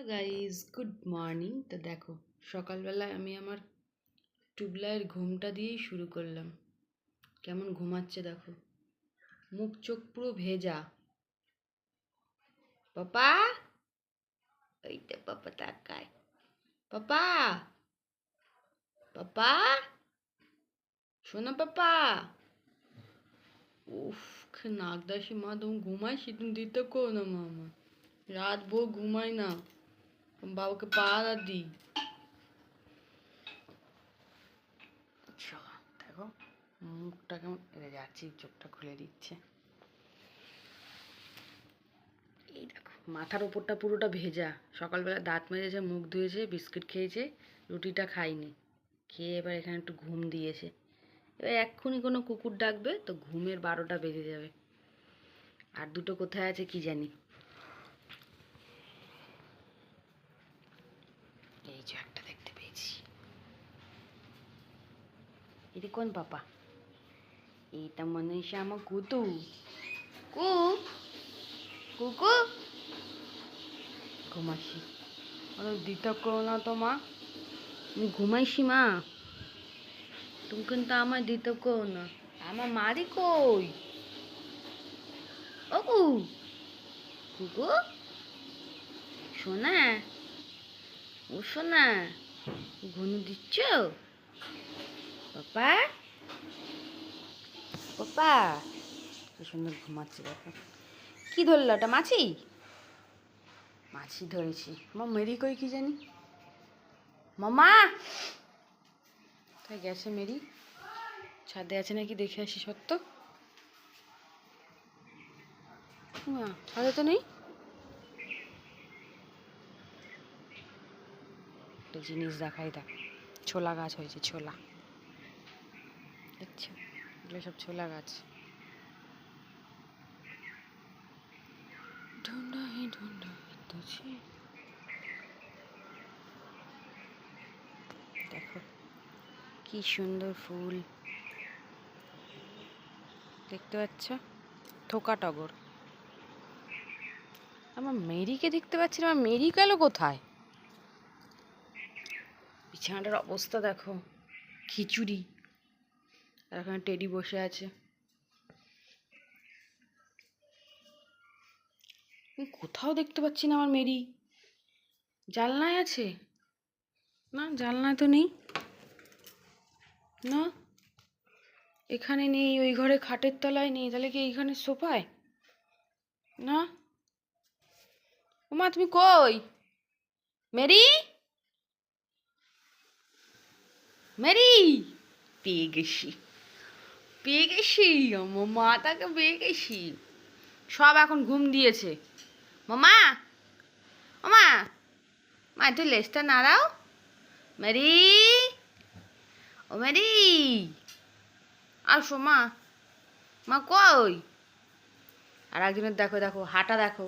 Guys good morning. তো দেখো, সকালবেলায় আমি আমার টুবলাইয়ের ঘুমটা দিয়েই শুরু করলাম। কেমন ঘুমাচ্ছে দেখো, মুখ চোখ পুরো ভেজা। পাপা, ওইটা পাপা তাকায়। পাপা, পাপা, শোনো পাপা। উফ, নাগদাসী মা, তুমি ঘুমাইছি, তুমি দিতে কো না মা আমার। রাত ভোর ঘুমাই না, বাবাকে পাহারা দিই। দেখো মুখটা কেমন যাচ্ছি, চোখটা খুলে দিচ্ছে। এই দেখো মাথার ওপরটা পুরোটা ভেজা। সকালবেলা দাঁত মেজেছে, মুখ ধুয়েছে, বিস্কিট খেয়েছে, রুটিটা খাইনি, খেয়ে এবার এখানে একটু ঘুম দিয়েছে। এবার এক্ষুনি কোনো কুকুর ডাকবে তো ঘুমের 12টা বেজে যাবে। আর দুটো কোথায় আছে কি জানি। এই যে একটা দেখতে পেয়েছি। এটা কোন পাপা? এইটা মনে হচ্ছে আমার কুতু। কু কুকু ঘুমাসি, দিতে করো না তো মা, আমি ঘুমাইছি মা, তুমি কিন্তু আমায় দিতে করো না। আমার মারি কই? ও কুকু, সোনা, ও সোনা, ঘুনু দিচ্ছ? পাপা, পাপা, কি সুন্দর ঘুমাচ্ছে দেখো। কি ধরলো ওটা? মাছি? মাছি ধরেছি। আমার মেরি কই কি জানি। মামা, তাই গেছে মেরি, ছাদে আছে নাকি দেখে আসি সত্য। ছাদে তো নেই। একটা জিনিস দেখাই, দেখ, ছোলা গাছ হয়েছে, ছোলা দেখছো, এগুলো সব ছোলা গাছ। ঢুন্ডা হি ঢুন্ডা তুঝে, দেখো কি সুন্দর ফুল দেখতে পাচ্ছ, থোকা টগর। আমার মেরিকে দেখতে পাচ্ছি না, আমার মেরি গেল কোথায়? বিছানাটার অবস্থা দেখো, খিচুড়ি। আর এখানে টেডি বসে আছে। কোথাও দেখতে পাচ্ছি না আমার মেরি। জানলায় আছে? না, জানলায় তো নেই। না, এখানে নেই, ওই ঘরে খাটের তলায় নেই, তাহলে কি এইখানে সোফায়? না। ওমা, তুমি কই মেরি? মেরি, পেয়ে গেছি, পেয়ে গেছি, আমার মাটাকে পেয়ে গেছি। সব এখন ঘুম দিয়েছে। মামা, ওমা, মা একটু লেজটা নাড়াও। মেরি, ও মেরি, আসো মা, মা কই? আর একজনের দেখো, দেখো হাঁটা দেখো,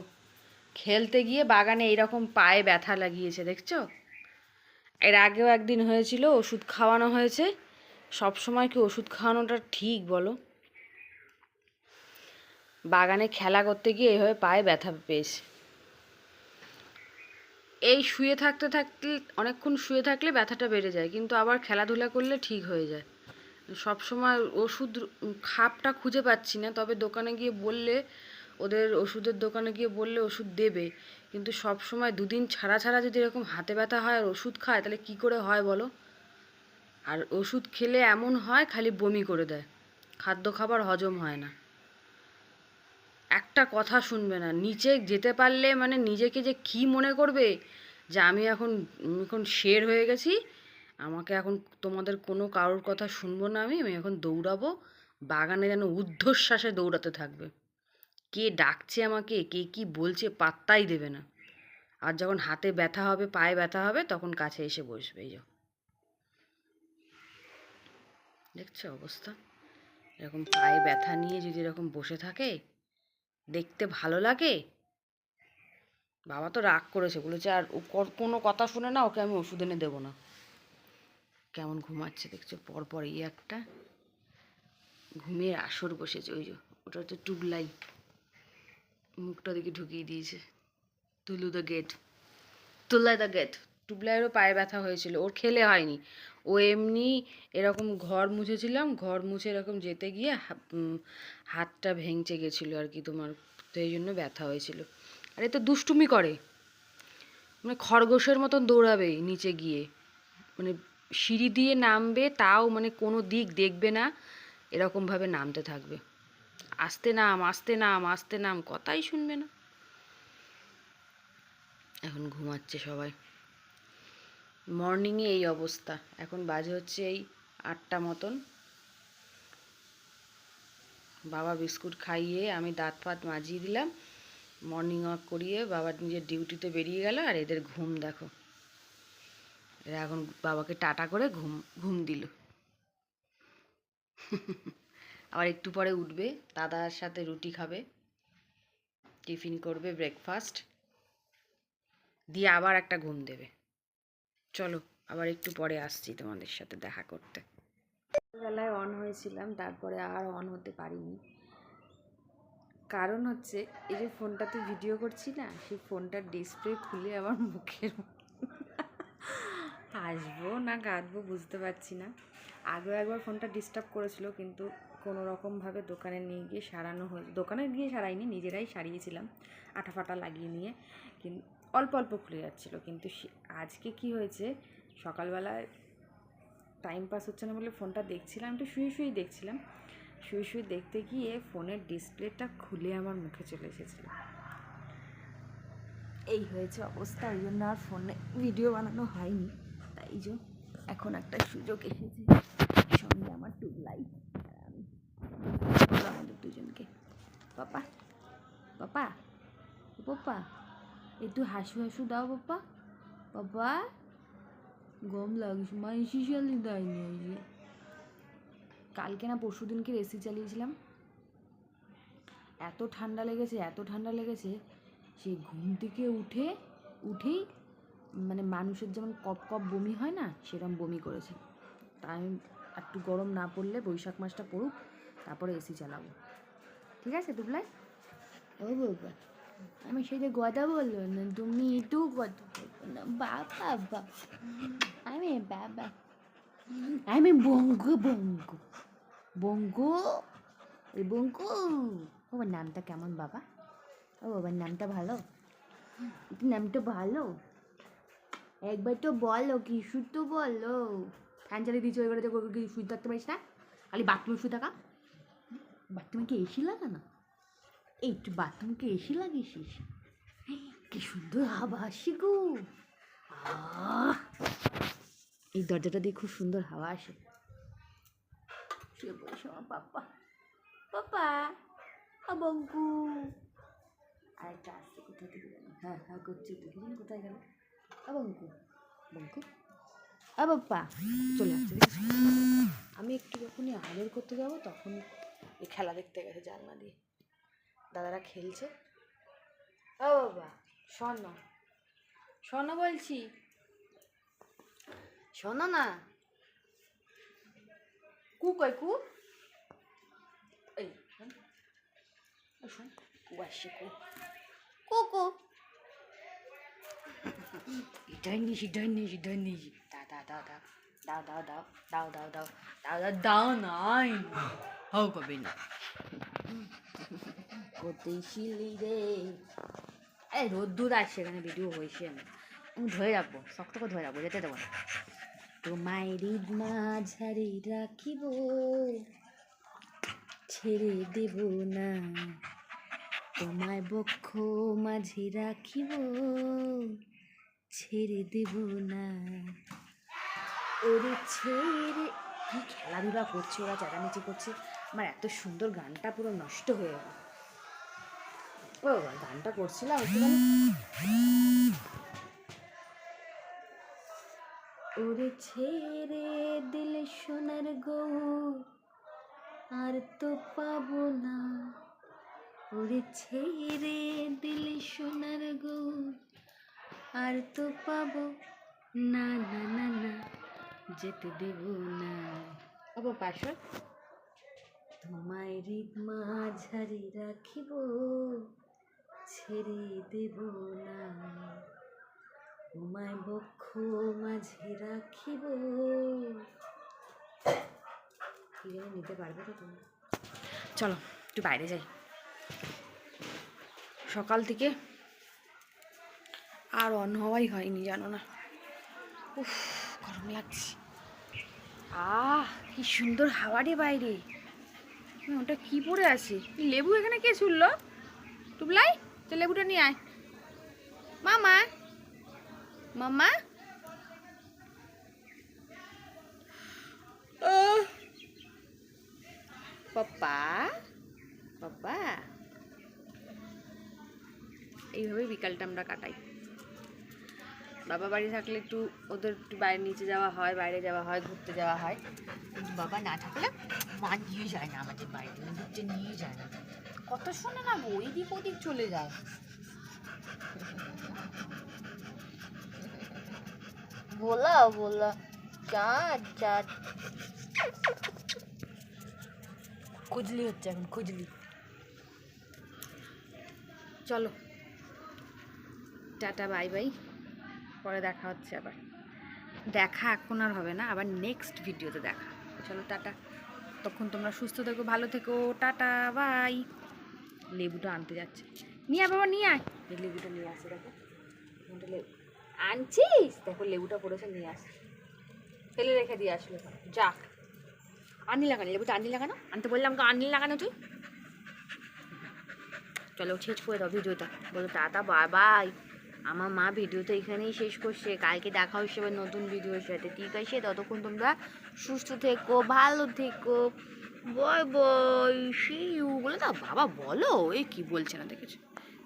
খেলতে গিয়ে বাগানে এইরকম পায়ে ব্যথা লাগিয়েছে, দেখছো? এর আগেও একদিন হয়েছিল, ওষুধ খাওয়ানো হয়েছে। সব সময় কি ওষুধ খাওয়ানোটা ঠিক বলো? বাগানে খেলা করতে গিয়ে এইভাবে পায়ে ব্যথা পেয়েছে। এই শুয়ে থাকতে থাকতে, অনেকক্ষণ শুয়ে থাকলে ব্যথাটা বেড়ে যায়, কিন্তু আবার খেলাধুলা করলে ঠিক হয়ে যায়। সব সময় ওষুধ খাপটা খুঁজে পাচ্ছি না, তবে দোকানে গিয়ে বললে, ওদের ওষুধের দোকানে গিয়ে বললে ওষুধ দেবে, কিন্তু সব সময় দুদিন ছাড়া ছাড়া যদি এরকম হাতে ব্যথা হয় আর ওষুধ খায়, তাহলে কি করে হয় বলো? আর ওষুধ খেলে এমন হয় খালি বমি করে দেয়, খাদ্য খাবার হজম হয় না, একটা কথা শুনবে না। নিচে যেতে পারলে মানে নিজেকে যে কি মনে করবে, যে আমি এখন এখন শের হয়ে গেছি, আমাকে এখন তোমাদের কোনো কারোর কথা শুনবো না, আমি আমি এখন দৌড়াবো। বাগানে যেন ঊর্ধ্বশ্বাসে দৌড়াতে থাকবে, কে ডাকছে আমাকে, কে কি বলছে পাত্তাই দেবে না। আর যখন হাতে ব্যথা হবে, পায়ে ব্যথা হবে, তখন কাছে এসে বসবে। এই যে দেখছো অবস্থা, এরকম পায়ে ব্যথা নিয়ে যদি এরকম বসে থাকে, দেখতে ভালো লাগে? বাবা তো রাগ করেছে, বলেছে আর ও কোনো কথা শুনে না, ওকে আমি ওষুধ এনে দেবো না। কেমন ঘুমাচ্ছে দেখছো, পরপর এই একটা ঘুমিয়ে আসর বসেছে। ওই যে ওটা হচ্ছে টুবলাই, মুখটা দিকে ঢুকিয়ে দিয়েছে। তুলু দ্য গেট, তুল্লাই দ্য গেট। টুবলাইয়েরও পায়ে ব্যথা হয়েছিল, ওর খেলে হয়নি, ও এমনি এরকম ঘর মুছেছিলাম, ঘর মুছে এরকম যেতে গিয়ে হাতটা ভেঙচে গেছিলো আর কি তোমার, তো এই জন্য ব্যথা হয়েছিল। আর এ তো দুষ্টুমি করে, মানে খরগোশের মতন দৌড়াবে নিচে গিয়ে, মানে সিঁড়ি দিয়ে নামবে তাও মানে কোনো দিক দেখবে না, এরকমভাবে নামতে থাকবে, আস্তে নাম আস্তে নাম আস্তে নাম, কথাই শুনবে না। এখন ঘুমাচ্ছে সবাই। মর্নিংয়ে এই অবস্থা, এখন বাজে হচ্ছে এই 8টা মতন। বাবা বিস্কুট খাইয়ে আমি দাঁত ফাত মাজিয়ে দিলাম, মর্নিং ওয়াক করিয়ে বাবা নিজের ডিউটিতে বেরিয়ে গেল, আর এদের ঘুম দেখো, এরা এখন বাবাকে টাটা করে ঘুম ঘুম দিল। আবার একটু পরে উঠবে, দাদার সাথে রুটি খাবে, টিফিন করবে, ব্রেকফাস্ট দিয়ে আবার একটা ঘুম দেবে। চলো আবার একটু পরে আসছি তোমাদের সাথে দেখা করতে। বেলায় অন হয়েছিলাম, তারপরে আর অন হতে পারিনি, কারণ হচ্ছে এই যে ফোনটাতে ভিডিও করছি না, সেই ফোনটার ডিসপ্লে খুলে আমার মুখের হাসবো না কাঁদবো বুঝতে পারছি না। আগেও একবার ফোনটা ডিস্টার্ব করেছিল, কিন্তু কোনো রকমভাবে দোকানে নিয়ে গিয়ে সারানো হয়েছে, দোকানে গিয়ে সারাইনি, নিজেরাই সারিয়েছিলাম আঠা ফাটা লাগিয়ে নিয়ে, কিন্তু অল্প অল্প খুলে যাচ্ছিলো। কিন্তু আজকে কি হয়েছে, সকালবেলায় টাইম পাস হচ্ছে না বলে ফোনটা দেখছিলাম, একটু শুয়ে দেখছিলাম, শুয়ে দেখতে গিয়ে ফোনের ডিসপ্লেটা খুলে আমার মুখে চলে এসেছিলো। এই হয়েছে অবস্থা, ওই জন্য আর ফোনে ভিডিও বানানো হয়নি। তাই যে এখন একটা সুযোগ এসেছে, সঙ্গে আমার টুবলাইট আর আমি, আমাদের দুজনকে। পাপা পাপা পাপা একটু হাসু হাসু দাও পাপা, পাপা গম লাগিস, মা এসি চালিয়ে দেয়নি। ওই যে কালকে না পরশু দিনকে এসি চালিয়েছিলাম, এত ঠান্ডা লেগেছে, সেই ঘুম থেকে উঠেই মানে মানুষের যেমন কপ কপ বমি হয় না, সেরকম বমি করেছে। তাই আমি একটু গরম না পড়লে বৈশাখ মাসটা পড়ুক, তারপরে এসি চালাবো, ঠিক আছে টুবলাই? ও বাবা, আমি সেটা কথা বললো না, তুমি একটু কথা বলবো না, বাবা আমি বাবা, আমি বঙ্গু বঙ্গু বঙ্গু ওই বঙ্কু। বাবার নামটা কেমন বাবা? ও বাবার নামটা ভালো, নামটা ভালো, একবার তো বলো, কিছু তো বলো। ফ্যান চালিয়ে দিয়েছো, এবারে কি শুয়ে থাকতে পারিস না? খালি বাথরুমে শুয়ে থাকা, বাথরুমে কি এসি লাগানো? এই তুই বাথরুমকে এসি লাগিয়েছিস? কি সুন্দর হাওয়া আসে গো, এই দরজাটা দিয়ে খুব সুন্দর হাওয়া আসে। শুয়ে পড়েছে আমার পাপা, পাপা বঙ্কু। আরেকটা আসছে কোথা থেকে জানি, হ্যাঁ করছি, দেখি জানি কোথায় গেল। বঙ্কু বঙ্কু বাপ্পা চলে আসছে। আমি একটু যখনই আদর করতে যাবো তখন এই খেলা দেখতে গেছে জানলা দিয়ে, দাদারা খেলছে। ও বাবা শোনো, শোনো বলছি, শোনো না, কু কই কু, এই শোন শোন, কু আসছে, কু কু, এটাই নিয়েছি দাও দাও দাও দাও দাও দাও দাও দাও দাও দাও দাও নাই হাও কবে না কোথায় ছিলি রে। এই রোদ্দুর আসছে, এখানে ভিডিও হয়েছে, আমি ধরে রাখবো, শক্ত করে ধরে রাখবো, যেতে দেবো না। তোমায় হৃদ মাঝারি রাখিব, ছেড়ে দেব না, তোমায় বক্ষ মাঝে রাখিব, ছেড়ে দেব না। ওরে ছেড়ে, কি খেলাধুলা করছে ওরা, চেঁচামেচি করছে, আমার এত সুন্দর গানটা পুরো নষ্ট হয়ে গেল। ও গানটা করছিলাম একটুখানি, ওরে ছেড়ে দিলে সোনার গৌর আর তো পাবো না, ওরে ছেড়ে দিলে সোনার গৌর আর তো পাবো না, না না না যেতে দেব না। বাবা পাশে, তোমায় হৃদ মাঝারি রাখিব, ছেড়ে দেব না, তোমায় বক্ষ মাঝে রাখিব, কি জানি নিতে পারবে তো তুমি। চলো একটু বাইরে যাই, সকাল থেকে আর অন হওয়াই হয়নি জানো না। উফ গরম লাগছে। কি সুন্দর হাওয়া রে বাইরে। ওটা কি পড়ে আছে? লেবু এখানে কে ছুড়লো? টুবলাই, তো লেবুটা নিয়ে আয়। মামা, মামা, পাপা, পাপা। এইভাবে বিকালটা আমরা কাটাই। বাবা বাড়ি থাকলে একটু ওদের একটু বাইরে নিচে যাওয়া হয়, বাইরে যাওয়া হয়, ঘুরতে যাওয়া হয়। কিন্তু বাবা না থাকলে মা নিয়ে যায় না আমাদের বাইরে, ঘুরতে নিয়ে যায় না। কথা শোনে না গো, এদিক ওদিক চলে যায়। बोला बोला চাঁদ চাঁদ খুজলি হচ্ছে এখন, খুজলি। চলো টাটা বাই বাই, পরে দেখা হচ্ছে আবার। দেখা এখন আর হবে না, আবার নেক্সট ভিডিওতে দেখা। চলো টাটা, তখন তোমরা সুস্থ থেকো, ভালো থেকো, টাটা বাই। লেবুটা আনতে যাচ্ছে, নিয়ে আয় বাবা, নিয়ে আয়। এই লেবুটা নিয়ে আসে, দেখো লেবু আনছিস, দেখো লেবুটা পড়েছে, নিয়ে আসে, ফেলে রেখে দিয়ে আসলো। যা, আনি লাগানো লেবুটা, আনি লাগানো, আনতে বললাম তো, আনি লাগানো তুই। চলো শেষ করে দাও ভিডিওটা, বলো টাটা বাই বাই। আমার মা ভিডিওটা এখানেই শেষ করছে, কালকে দেখা হচ্ছে এবার নতুন ভিডিওর সাথে, ঠিক আছে? ততক্ষণ তোমরা সুস্থ থেকো, ভালো থেকো, বয় বয়, সি ইউ বলে দাও। বাবা বলো, এই কি বলছে না দেখেছো?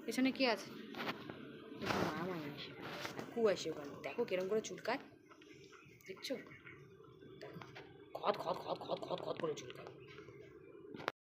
পেছনে কি আছে? মা মাই আসে, কু আসে ওখানে, দেখো কিরম করে চুলকায়, দেখছো? খদ খদ খদ খদ খদ খদ করে চুলকায়।